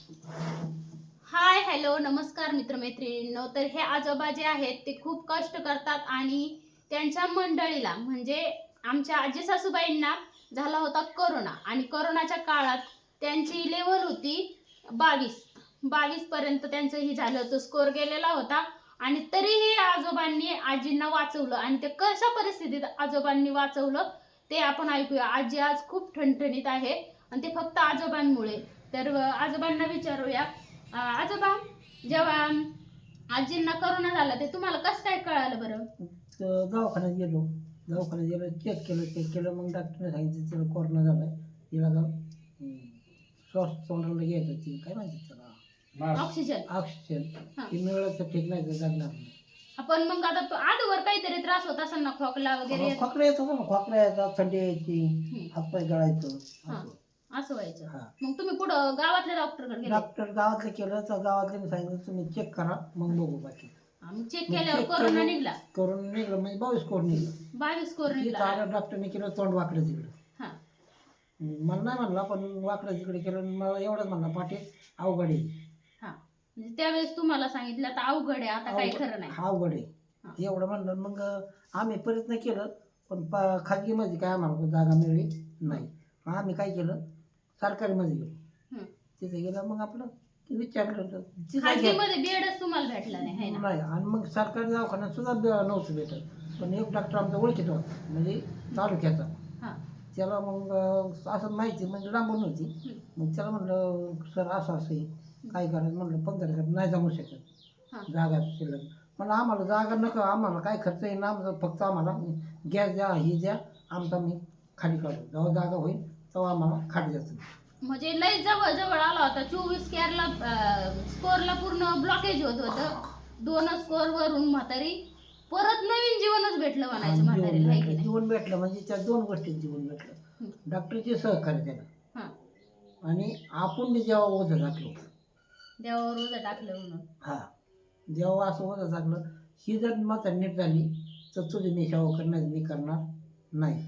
Hi hello नमस्कार मित्रमैत्रिणींनो. तर हे आजोबा जे आहेत ते खूप कष्ट करतात आणि त्यांच्या मंडळीला म्हणजे आमच्या आजी सासूबाईंना झाला होता कोरोना आणि कोरोनाच्या काळात त्यांची लेवल होती 22 पर्यंत त्यांचं ही झालं होतं, स्कोर गेलेला होता आणि तरीही आजोबांनी आजींना वाचवलं. आणि ते कशा परिस्थितीत आजोबांनी वाचवलं ते आपण ऐकूया. आजी आज खूप ठणठणीत आहे आणि ते फक्त आजोबांमुळे. तर आजोबांना विचारूया. आजोबा, जेव्हा आजींना कोरोना झाला ते तुम्हाला कसं काय कळालं बरं? तर दवाखान्यात गेलो चेक केलं मग डॉक्टरने सांगितलं तिला कोरोना झाला आहे. तिला का श्वास तोंडाला घ्यायचं ती काय म्हणतात त्याला ऑक्सिजन. ऑक्सिजन हा. ती मिळलं तर ठीक नाही तर जगणार नाही. आपण मग आता आजवर काहीतरी त्रास होत असेल ना, खोकला वगैरे? खोकला येतो ना, खोकला यायचा, थंडी यायची, हातपाय गळायचं हा. असं. असं व्हायचं. हा. मग तुम्ही कुठं गावातल्या डॉक्टरकडे गेले? डॉक्टर गावातले केलं तर गावातले सांगितलं तुम्ही चेक करा मग बघू बाकी. चेक मग केल्यावर check कोरोना केलं, निघला? करून निघलं म्हणजे 22 स्कोर निघलं. 22 स्कोर तिथं निघला. आलं डॉक्टरने केलं तोंड वाकडं तिकडं. हा. मला नाही म्हणला पण वाकडं तिकडे केलं मला एवढंच म्हणला पाठी अवघड आहे. हा. म्हणजे त्यावेळेस तुम्हाला सांगितलं आता अवघड आहे, आता काही खरं नाही. अवघड आहे एवढं म्हणलं. मग आम्ही प्रयत्न केलं पण खाजगीमध्ये काय आम्हाला जागा मिळली नाही. मग आम्ही काय केलं सरकारीमध्ये गेलो. तिथे गेलं मग आपलं विचारलं खाजगीमध्ये बेडच तुम्हाला भेटला नाही है ना? नाही. आणि मग सरकारी दवाखान्यात सुद्धा नव्हतं भेटत. पण एक डॉक्टर आमचा ओळखीचा होता म्हणजे तालुक्याचा. हा. त्याला मग असं माहिती म्हणजे लांबून होती. मग त्याला म्हणलं सर असं आहे काय करायचं. म्हणलं 15 नाही जमू शकत जागा शिल्लक. म्हणलं आम्हाला जागा नका, आम्हाला काय खर्च येईल ना, फक्त आम्हाला गॅस द्या ही द्या, आमचा मी खाली काढू, जेव्हा जागा होईल तेव्हा आम्हाला खाली जायचं. म्हणजे लय जवळ जवळ आला होता. 24 केअरला स्कोरला पूर्ण ब्लॉकेज होत होतं. 2 स्कोर वरून म्हातारी परत नवीन जीवनच भेटलं म्हणायचं म्हातारीला, है की नाही? जीवन भेटलं म्हणजे त्या 2 गोष्टीत जीवन भेटलं. डॉक्टरचे सहकार्य त्याला आणि आपण मी जेव्हा ओझं टाकलो, देवावर ओझं टाकलं म्हणून. हा, जेव्हा असं ओझं टाकलं ही जर मात्र नीट झाली तर तुझी मी सेवा करणार मी करणार नाही.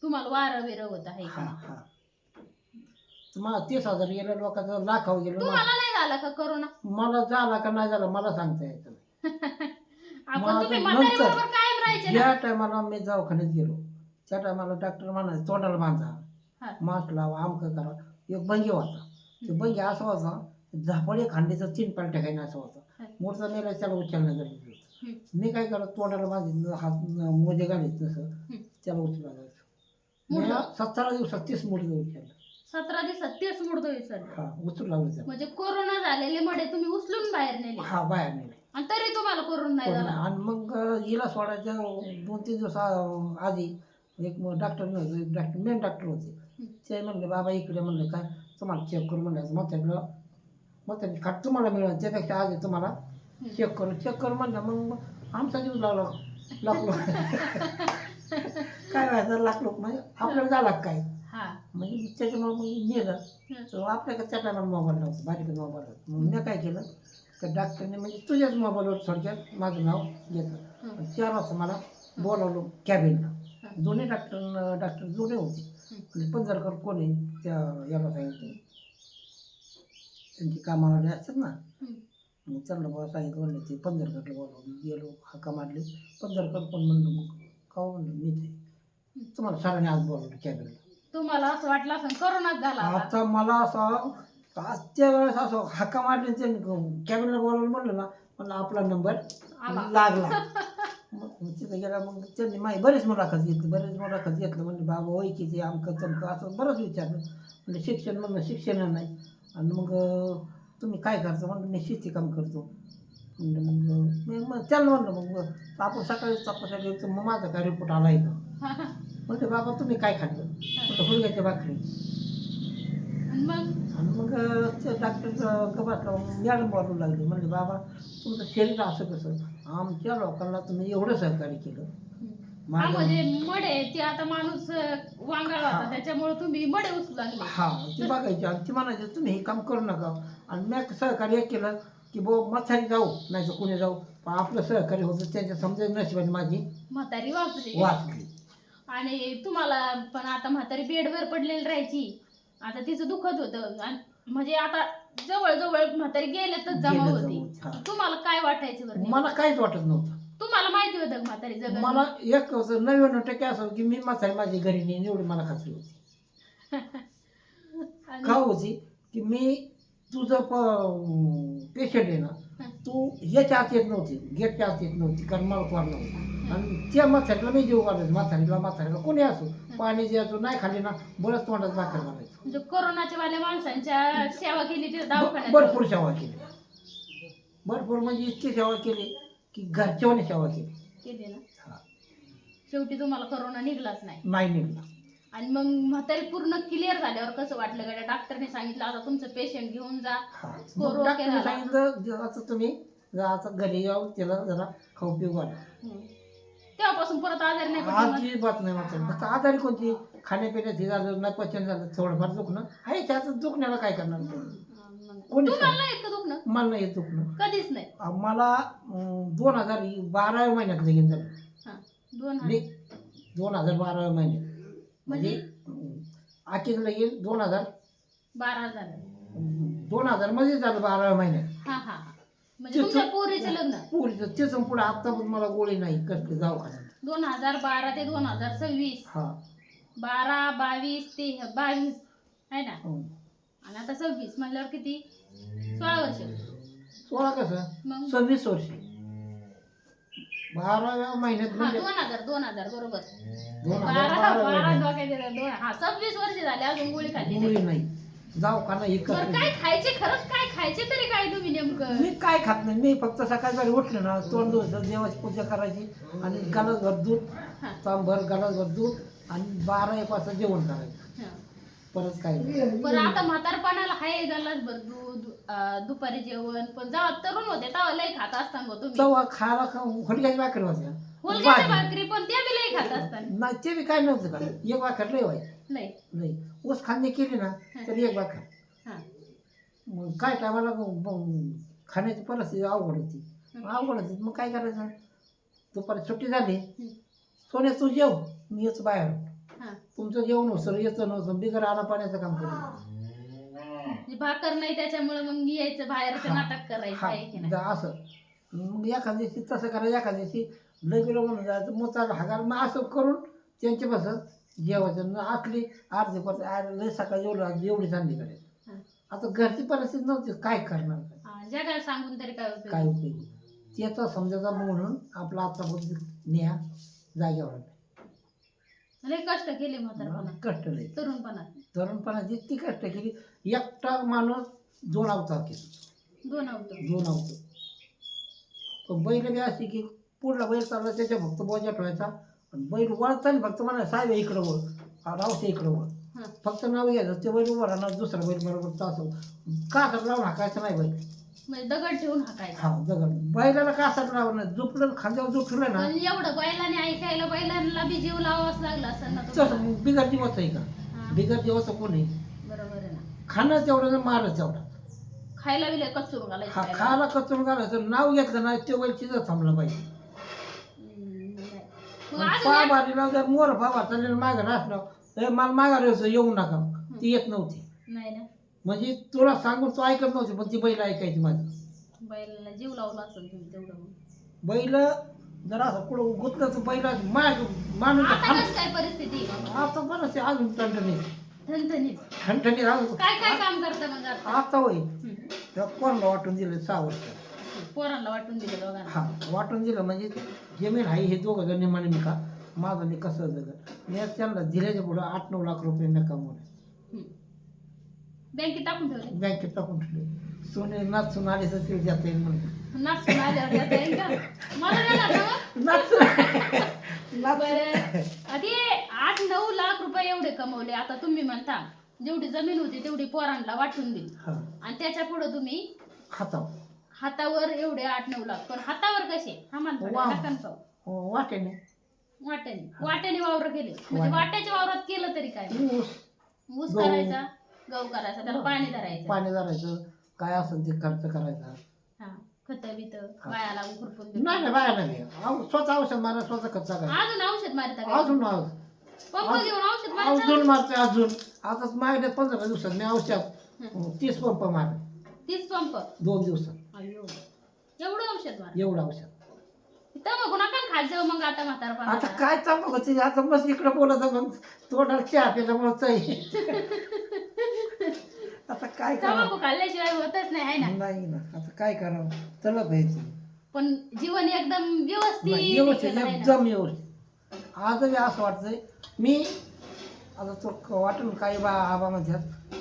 तुम्हाला वारं बिरं होत आहे हा हा. तुम्हाला 30,000 गेलं लोकांचं लाखावर गेलं. तुम्हाला नाही झाला का कोरोना? मला झाला का नाही झाला मला सांगता येत आपण तुम्ही म्हातारीबरोबर कायम राहायचे ना? ज्या टायमाला मी दवाखान्यात गेलो त्या टायमाला डॉक्टर म्हणाले तोंडाला बांधा, मास्क लावा, आमकं करा. एक भंगी होता. ते भंगी असा होता झापडे खांडीचं 3 पाल टाकायला असं होता. मोठा मेला त्याला उचलणं गरजेचं होतं. मी काय करत तोंडाला बांधित हात मोजे घालीत तसं त्याला उचलला जायचं. 17 दिवसात 30 मुडदं उचललं. 17 दिवसात 30 मुडदं विसरले. हा, उचलू लागलं. म्हणजे कोरोना झालेले मडे तुम्ही उचलून बाहेर नेले? हा, बाहेर नेले. आणि तरी तुम्हाला कोरोना नाही झाला? आणि मग हिला सोडायच्या 2-3 दिवस आधी एक डॉक्टर नव्हते, मेन डॉक्टर होते. ते म्हणले बाबा इकडे. म्हणलं काय तुम्हाला चेक करू म्हणलं. मग त्यांनी खाट तुम्हाला मिळेल त्यापेक्षा आधी तुम्हाला चेक करू म्हणलं. मग आमचा जीव लागला लाख लोक काय व्हायचं लाख लोक म्हणजे आपल्याला झाला काय म्हणजे त्याच्यामुळे मग नेलं. तर आपल्याकडे त्या टायमाला मोबाईल नव्हतं, बारीक मोबाईल होता. मग मी काय केलं तर डॉक्टरने म्हणजे तुझ्याच मोबाईलवर थोडक्यात माझं नाव घेतलं. 4 वाजता मला बोलावलं कॅबिनला. दोन्ही डॉक्टर जुने होते. आणि पंजरकर कोणी त्या याला सांगितलं त्यांची कामावाले असतात ना, मग त्यांना मला सांगितलं. म्हणलं ते पंजरकरला बोलावलं. गेलो हाका मारली. पंजरकर कोण म्हणलं. मग का म्हणलं मी ते तुम्हाला सरांनी आज बोलावलं कॅबिनला. तुम्हाला असं वाटलं असं कोरोनाच झाला आता मला असं आजच्या वेळेस असं हाका मारले त्यांनी कॅबिनला बोलावलं म्हणलं ना, म्हणलं आपला नंबर लागला. मग तिथं गेला. मग त्यांनी बरेच मुलाखत घेतलं. म्हणजे बाबा होय किती आमकं चमकं असं बरंच विचारलं. म्हणजे शिक्षण म्हणलं शिक्षण नाही. आणि मग तुम्ही काय करता म्हणलं मी शेती काम करतो. म्हणजे मग त्याला म्हणलं मग आपण सकाळी तपासायला गेलो तर मग माझा काय रिपोर्ट आला आहे का. म्हणते बाबा तुम्ही काय खाल्लं. म्हणलं हुलग्याच्या भाकरी. आणि मग ते डॉक्टर गबासला मॅडम बोलू लागले. म्हणले बाबा तुमचं शरीर असं कसं, आमच्या लोकांना तुम्ही एवढं सहकार्य केलं. म्हणजे मडे ते आता माणूस वांगाळ होता त्याच्यामुळे तुम्ही मडे उचलू लागले. हा, ती बघायची आणि ती म्हणायची तुम्ही हे काम करू नका. आणि मी सहकार्य केलं की म्हातारी जाऊ नाही तर कुणी जाऊ, पण आपलं सहकार्य होतं त्यांच्या समजा नशिबाने माझी म्हातारी वाचली. आणि तुम्हाला पण आता म्हातारी बेडवर पडलेली राहायची. आता तिचं दुखत होतं आणि म्हणजे आता जवळ जवळ म्हातारी गेले तर जमा गेलं होती. जवळ, हा. तुम्हाला काय वाटायचं बरं? मला काहीच वाटत नव्हतं. तुम्हाला माहिती होतं का म्हातारी जगन? मला 99% असं की मी म्हातारी माझी घरी नेईन एवढी मला खात्री होती. आणि- का होती की मी तुझं पेशंट आहे ना, तू ह्याच्या आत येत नव्हती, गेटच्या आत येत नव्हती, कारण मला कोण नव्हतं. आणि त्या म्हातारीला मी जीव घालायचो, म्हातारीला कोणी असो, पाणी द्यायचो, नाही खाली ना बरंच तोंडात भाकर घालायचो. म्हणजे कोरोनाच्या वाल्या माणसांच्या सेवा केली तिथे दवाखान्यात. भरपूर सेवा केली, भरपूर म्हणजे इतकी सेवा केली की घरच्यावानी सेवा केली. केली ना. हा. शेवटी तुम्हाला कोरोना निघलाच नाही. नाही निघला. आणि मग म्हातारी पूर्ण क्लिअर झाल्यावर कसं वाटलं गड्या? डॉक्टरने सांगितलं आता तुमचं पेशंट घेऊन जा. हा. स्कोर मग ओके डॉक्टरने झाला. सांगितलं आता तुम्ही आता घरी जाऊन त्याला जरा खाऊ पिऊ घाला. तेव्हापासून परत आजारी नाही पडला ना? अजिबात नाही मात्र फक्त आजारी कोणती खाण्यापिण्यात हे झालं नाही, पचन झालं, थोडंफार दुखणं आहे. त्याचं दुखण्याला काय करणार कोणी? तुम्हाला नाही येत का दुखणं? मला नाही येत दुखणं. कधीच नाही. मला 2012 महिन्यात लगीन झालं. हा. 2000 मी 2012 महिन्यात म्हणजे आखीच लगीन 12 झालं. 2000 मध्ये झालं 12 महिन्यात. हा हा हा. म्हणजे तुमच्या पोरीचं लग्न पुढचं त्याचं पुढे आता पण मला गोळी नाही करते दवाखान्यात. 2012 ते 2026. हा. 12, 22 ते 22 आहे ना. हं. आणि आता 26 म्हणल्यावर किती? 16 वर्ष. 16 कसं मग 26 वर्ष 12व्या महिन्यात हा म्हणजे 2000 बरोबर. 2012 महिन्यात 26 वर्ष झाले अजून गोळी खाल्ली नाही. गोळी नाही दवाखाना हे बरं करते. काय खायचे? खरंच काय खायचे तरी काय तुम्ही नेमकं? मी काय खात नाही. मी फक्त सकाळी जरी उठलं ना तोंड धुवायचं, देवाची पूजा करायची आणि गलासभर दूध, हा. तांबर गलासभर दूध आणि 12-1 वाजता जेवण करायचं. हा. परत काय नाही. बरं आता म्हातारपणाला हाय गलासभर दूध, दुपारी जेवण, पण जेव्हा तरुण होते तेव्हा लय खात असताना गं तुम्ही. चव्हा खायला होडक्याची भाकरी होत्या. हुलग्याच्या भाजी. भाकरी पण त्या बी लय खात असताना. नाही ते बी काय नव्हतं का, एक भाकर लय व्हायची. नाही. नाही ऊस खांदे केली ना तर एक भाकर. हा. मग काय टायमाला खाण्याची परिस्थिती अवघड होती. मग काय करायचं, दुपारी सुट्टी झाली, सोन्या तू जेव, मी येतो बाहेर. हा. तुमचं जेवण होतं येतं नव्हतं, बिगर आला पाण्याचं काम करू. म्हणजे भाकर नाही त्याच्यामुळे मग यायचं बाहेरचं हा. नाटक करायचं आहे की नाही? असं मग एखाद्या दिवशी तसं करायचं, एखाद्या दिवशी लय बिलो म्हणून जायचं, मोचाला हागाल, मग असं करून त्यांच्या बसत जेवायचं. असली अर्धी परत लय सकाळी एवढी चांगली करायची. हा. आता घरची परिस्थिती नव्हती, काय करणार हा, जगाला सांगून तरी काय उपयोग? काय उपयोग. त्याचा समजायचा म्हणून आपला आता न्या जागेवर लय कष्ट केले म्हातारपणात, कष्ट लय. तरुणपणात. तरुणपणात जितकी कष्ट केली. एकटा माणूस 2 अवतार केले. 2 होतो. 2 अवतार. पण बैल बी अशी की पुढला बैल चालला त्याच्या फक्त बोजा ठेवायचा आणि बैल वळताना फक्त म्हणा साहेब इकडं वळ, रावते इकडं वळ, हा. फक्त नाव घ्यायचं. ते बैल उभं राहणार, दुसरा बैल बरोबर तासं कासात लावून हाकायचं नाही बैल. म्हणजे दगड ठेवून हाकायचं. हा दगड बैलाला कासात लावून नाही, झोपलं खांद्यावर झोपलं ना पण एवढं बैलाने ऐकायला बैलांना बी जीव लावावाच लागला असं ना तुम्हाला. तसं बिगर जीवाचं आहे का, हा. बिगर जीवाचं कोण आहे. बरोबर आहे ना. खाणं तेवढं मारलं तेवढं. खायला बी लय कचरून हा घालायचं. खायला कचरून घालायचं, नाव घेतलं ना ते बैल तिथं थांबलं पाहिजे. नाही. मग आणि अजून पा एक- बारीला जर मोर फावा चाललेलं मागं असलं, हे मला माघार यायचं, येऊ नका, ती येत नव्हती. नाही ना. म्हणजे तुला सांगून तू ऐकत नव्हती, पण ती बैल ऐकायची माझं. बैलाला जीव लावला असेल तुम्ही तेवढं मग. बैल जर असं कुठं गुतलं तर बैल माणूस आता कसं काय परिस्थिती? आता बरंच आहे, अजून ठणठणीत ठणठणीत. ठणठणीत अजून. काय काय काम करता मग आता? आता होय हम्म. त्या कोणाला वाटून दिलं 6 वर्ष. पोरांना वाटून दिलं दोघांना. हा वाटून दिलं म्हणजे जमीन आहे हे दोघं जण निमाने मी का माझं मी कसं जगत. मी त्यांना दिल्याच्या पुढं 8-9 लाख रुपये मी कमवले. हम्म. बँकेत टाकून ठेवले. बँकेत टाकून ठेवले. सोने नाचून आले तर ते जाता येईल म्हणून. नाचून आल्यावर देता येईल का? मला देणार ना मग? नाचून बरं. आधी 8-9 लाख रुपये एवढे कमवले. आता तुम्ही म्हणता जेवढी जमीन होती तेवढी पोरांना वाटून दिली हा आणि त्याच्या पुढे तुम्ही खाताव हातावर एवढे 8-9 लाख. पण हातावर कसे? हा वा. म्हणतो वाटेने वाट्याने वावर केले. म्हणजे वाट्याच्या वावरात केलं तरी काय? ऊस ऊस गहू. करायचा, गहू करायचा, त्याला पाणी धरायचं. पाणी धरायचं, काय असेल ते खर्च करायचा. हा, खत बित हा. बायाला खुरपून नाही नाही बाया नाही, स्वतः औषध मारा, स्वतः खर्च करायचा. अजून औषध मारता का? अजून पंप घेऊन औषध अजून मारायचं. मारते अजून. आता मागल्या 15 दिवसात मी औषध 30 पंप मारले 30 पंप 2 दिवसात. अयो एवढं औषध मार एवढं औषध. तंबाखू नका खात जाऊ मग आता म्हातारपणा आता काय तंबाखूची आता बस इकडे बोलत मग तोंडाला चहा पिल्यामुळे आता काय करावं. तंबाखू खाल्ल्याशिवाय होतच नाही आहे ना. नाही ना, आता काय करावं, चला पाहिजे. पण जीवन एकदम व्यवस्थित व्यवस्थित केलं आहे ना. एकदम व्यवस्थित. आजही असं वाटतंय मी आता तो वाटून काही आबा म्हणतात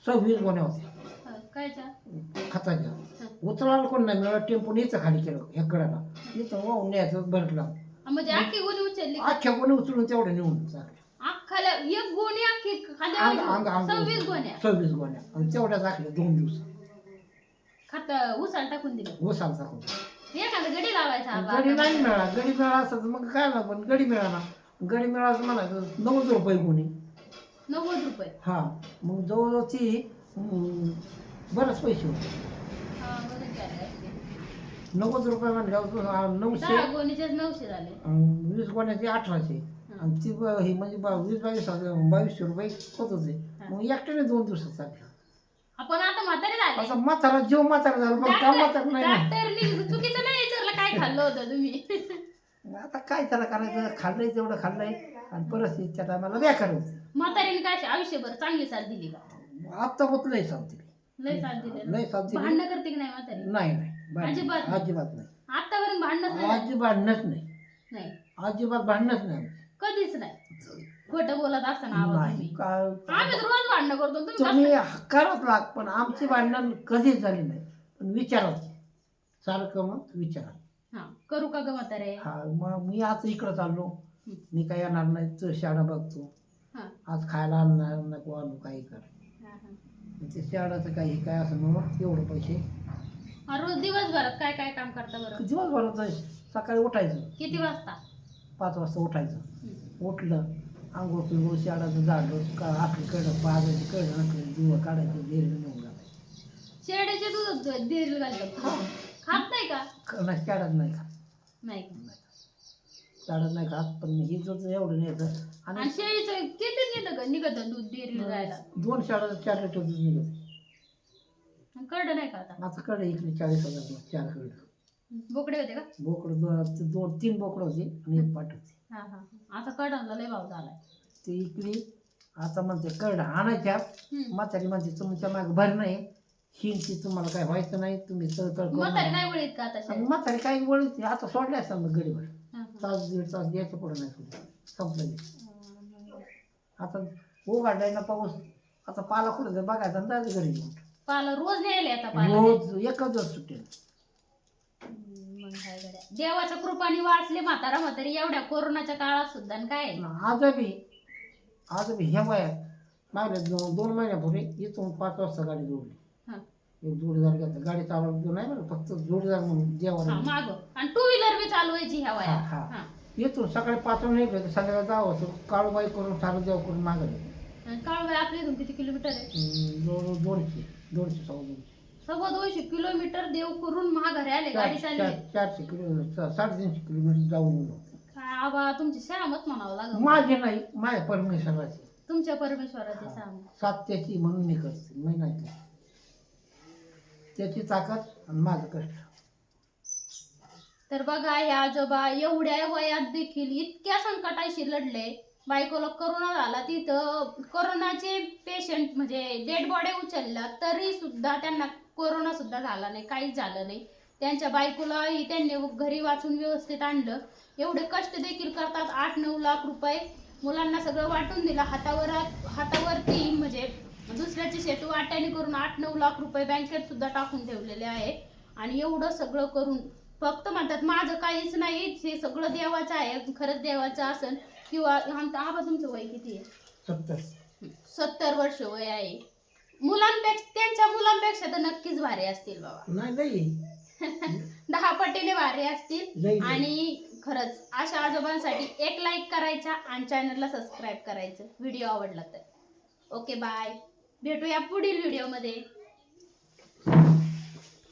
26 गोण्या होत्या कायच्या खताच्या. उचलायला कोण नाही मिळालं, टेम्पो न्यायचं खाली केलं ह्या कडाला इथं वाहून न्यायचं भरलं. म्हणजे अख्खी गोणी उचलली अख्ख्या गोणी उचलून तेवढं नेऊन चालले. अख्खाला एक गोणी अख्खी खाली अंग आली. अंग 26 गोण्या 26 गोण्या आणि तेवढ्या टाकल्या 2 दिवस. खात उसाला टाकून दिलं. ओसाल टाकून. एखादा गडी लावायचा आबा. गडी नाही मिळाला. गडी मिळाला असं तर मग काय ना, पण गडी मिळाला. गडी मिळाला म्हणायचं 90 रुपये गोणी. 90 रुपये. हा मग जवळजवळ ती बरेच पैसे होते. हा, बरं केलं असते. 90 रुपये म्हणल्यावर 900. 10 गोणीचेच 900 झाले. 20 गोण्याचे 1800 आणि ती ही म्हणजे 22 रुपये होत होते. मग एकट्याने 2 दिवसात चालले. आपण आता म्हातारे झाले. असं म्हातारा जीव म्हातारा झाला पण काम म्हातारा नाही ना. डॉक्टरनी चुकीचं नाही विचारलं काय खाल्लं होतं तुम्ही. आता काय त्याला करायचं, खाल्लंय तेवढं खाल्लंय आणि परिस्थिती त्या टायमाला बेकार होती. म्हातारीने काय आयुष्यभर चांगली साथ दिली का? आता होत लय साथ दिली. लय साथ दिली. लय साथ दिली. भांडणं करते की नाही म्हातारी? नाही नाही अजिबात नाही. अजिबात नाही. आतापर्यंत भांडणच नाही. अजिबात नाही. नाही अजिबात भांडणच नाही. कधीच नाही. खोटं बोलत असताना आवाज नाही तुम्ही. काय आम्ही तर रोज भांडणं करतो तुम्ही तुम्ही करावंच लाग, पण आमची भांडण कधीच झाली नाही. पण विचारावं सारखं, मग विचारा. हा करू का ग म्हातारे? हा मग मी आज इकडं चाललो, मी काय येणार नाही, तर शाळा बघतो. हा आज खायला आणणार नको आणू काही कर. हा, हा. ते शाळाचं काही काय असं मग एवढे पैसे. हा, रोज दिवसभरात काय काय काम करता बरं? दिवसभरात सकाळी उठायचं किती वाजता? 5 वाजता उठायचं. हम्म. उठलं आंघोळ पिंघोळ शाळाचं झाडलं का आपली कडं पाजायची, कडं नकली दिवं काढायचं, बेर नेऊन घालायचं. शेळ्याचे दूध देईल घालतो. खात नाही का? नाही शाळात नाही खात. नाही का? शाळात नाही खात, पण ही जो एवढं न्यायचं. आणि आणि शेळीचं किती निघत दूध डेअरीला जायला? 2 शाळा 4 लिटर दूध निघत. कळलं नाही का आता? आता कडं इकडे 40,000 4 कडं. बोकडे होते का? बोकडं 2-3 बोकडं होती आणि 1 पाट होती. हा हा. आता कडांना लय भाव झालाय. ते इकडे आता म्हणते करडा आणायच्या. हम्म. म्हातारी म्हणते तुमच्या मागे भर नाही, हिंची तुम्हाला काय व्हायचं नाही, तुम्ही तळतळ करू म्हातारी नका. नाही वळीत का आता आणि शेळी? म्हातारी काही वळते आता सोडले असतात मग गडीवर. हा, हा. तास 1.5 तास द्यायचं पुढे नाही सोडलं, संपलं ते. हा. आता उघडलाय ना पाऊस, आता पाला कुठे जर बघायचा आणि जायचं घरी घेऊन. पाला रोज न्यायला आता पाला. रोज एकच दिवस सुटेल. मग काय गड्या. देवाच्या कृपाने वाचले म्हातारा म्हातारी एवढ्या कोरोनाच्या काळात सुद्धा. आणि काय आजबी ह्या वयात मागल्या 2 महिन्यापूर्वी इथून 5 वाजता गाडी जोडली. हा. एक जोडीदार घेतला, गाडी चालवतो नाही बरं, फक्त जोडीदार म्हणून जेवण. माग आणि 2 व्हीलर बी चालवायची ह्या हा, वयात. हा. हा. येथून सकाळी 5 वाजता निघलं तर संध्याकाळी जावं असं काळूबाई करून सारं देव करून मागं आणि काळूबाई आपल्या इथून किती किलोमीटर आहे? जवळजवळ 200 सव्वा 200. 250 किलोमीटर देव करून महाघरी आले. गाडी चालली. 400 किलोमीटर 350 किलोमीटर जाऊन येऊ. काय आबा तुमची श्यामच म्हणावं लागेल. माझे नाही, माझ्या परमेश्वराचे. तुमच्या परमेश्वराचे श्याम. सात्याची म्हणून मी करते, मी नाही केलं. त्याची ताकद आणि माझं कष्ट. तर बघा हे आजोबा एवढ्या वयात देखील इतक्या संकटाशी लढले. बायकोला करोना झाला, तिथं करोनाचे पेशंट म्हणजे डेड बॉडी उचलल्या तरी सुद्धा त्यांना कोरोना सुद्धा झाला नाही, काहीच झालं नाही. त्यांच्या बायकोलाही त्यांनी घरी वाचून व्यवस्थित आणलं. एवढे कष्ट देखील करतात. 8-9 लाख रुपये मुलांना सगळं वाटून दिलं. हातावरती म्हणजे दुसऱ्याची शेती वाट्याने करून 8-9 लाख रुपये बँकेत सुद्धा टाकून ठेवलेले आहे. आणि एवढं सगळं करून फक्त म्हणतात माझं काहीच नाही, हे सगळं देवाचं आहे. खरंच देवाचं असेल किंवा आबा तुमचं वय किती आहे? 70 वर्ष वय आहे. त्यांच्या मुलांपेक्षा तर नक्कीच भारी असतील बाबा. नाही 10 पटीने भारी असतील. लई. आणि खरंच अशा आजोबांसाठी एक लाईक करायचा आणि चॅनलला सबस्क्राईब करायचं व्हिडिओ आवडला तर. ओके बाय, भेटूया पुढील व्हिडिओमध्ये.